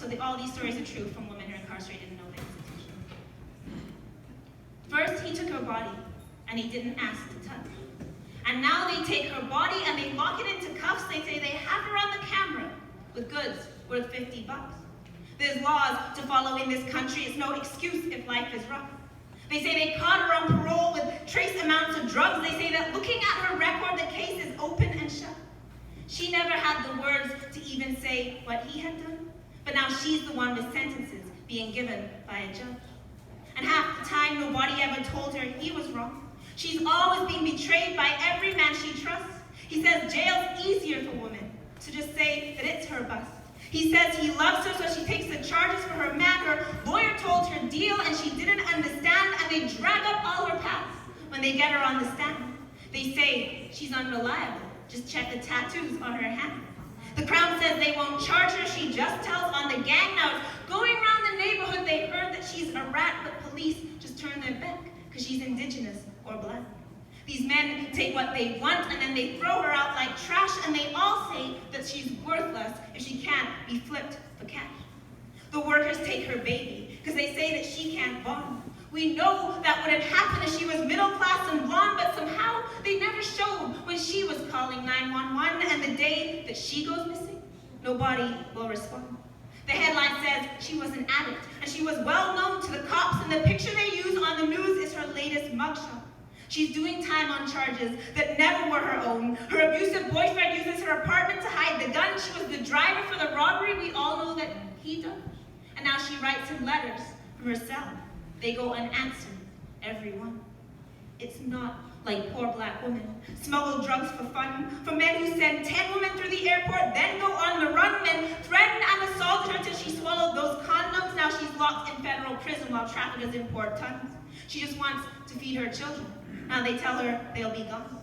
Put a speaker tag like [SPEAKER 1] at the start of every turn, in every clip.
[SPEAKER 1] so that all these stories are true from women who are incarcerated in Nova institution. First, he took her body, and he didn't ask to touch. And now they take her body and they lock it into cuffs. They say they have her on the camera with goods worth $50. There's laws to follow in this country. It's no excuse if life is rough. They say they caught her on parole with trace amounts of drugs. They say that looking at her record, the case is open and shut. She never had the words to even say what he had done, but now she's the one with sentences being given by a judge. And half the time, nobody ever told her he was wrong. She's always being betrayed by every man she trusts. He says jail's easier for women, to just say that it's her bust. He says he loves her, so she takes the charges for her man. Her lawyer told her deal, and she didn't understand, and they drag up all her past when they get her on the stand. They say she's unreliable. Just check the tattoos on her hand. The Crown says they won't charge her. She just tells on the gang. Now it's going around the neighborhood. They heard that she's a rat, but police just turn their back because she's indigenous or black. These men take what they want and then they throw her out like trash, and they all say that she's worthless if she can't be flipped for cash. The workers take her baby because they say that she can't bond. We know that would have happened if she was middle class and blonde, but somehow they never showed when she was calling 911, and the day that she goes missing, nobody will respond. The headline says she was an addict, and she was well known to the cops, and the picture they use on the news is her latest mugshot. She's doing time on charges that never were her own. Her abusive boyfriend uses her apartment to hide the gun. She was the driver for the robbery we all know that he done. And now she writes him letters from her cell. They go unanswered, every one. It's not like poor black women smuggle drugs for fun, for men who send 10 women through the airport, then go on the run, then threaten and assault her till she swallowed those condoms. Now she's locked in federal prison while traffickers import tons. She just wants to feed her children. Now they tell her they'll be gone.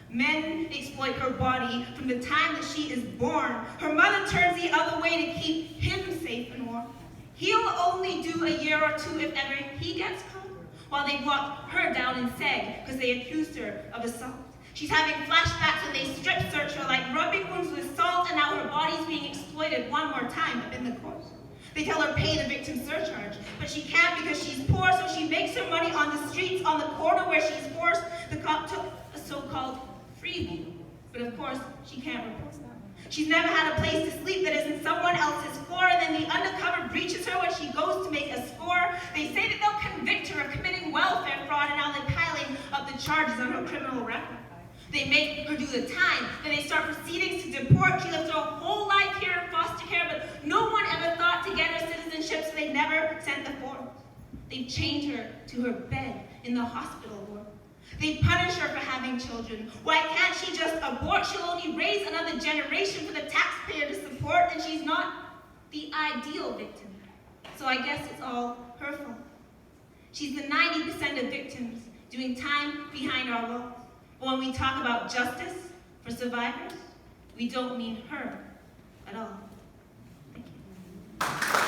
[SPEAKER 1] Men exploit her body from the time that she is born. Her mother turns the other way to keep him safe and warm. He'll only do a year or two if ever he gets caught, while they blocked her down in Seg because they accused her of assault. She's having flashbacks when they strip search her like rubbing wounds with salt, and now her body's being exploited one more time up in the court. They tell her pay the victim surcharge, but she can't because she's poor, so she makes her money on the streets, on the corner where she's forced. The cop took a so-called freebie, but of course she can't report that. She's never had a place to sleep that isn't someone else's floor, and then the undercover breaches her when she goes to make a score. They say that they'll convict her of committing welfare fraud, and now they're piling up the charges on her criminal record. They make her do the time, then they start proceedings to deport. She lived her whole life here in foster care, but no one ever thought to get her citizenship, so they never sent the forms. They chained her to her bed in the hospital ward. They punish her for having children. Why can't she just abort? She'll only raise another generation for the taxpayer to support, and she's not the ideal victim. So I guess it's all her fault. She's the 90% of victims doing time behind our walls. But when we talk about justice for survivors, we don't mean her at all. Thank you.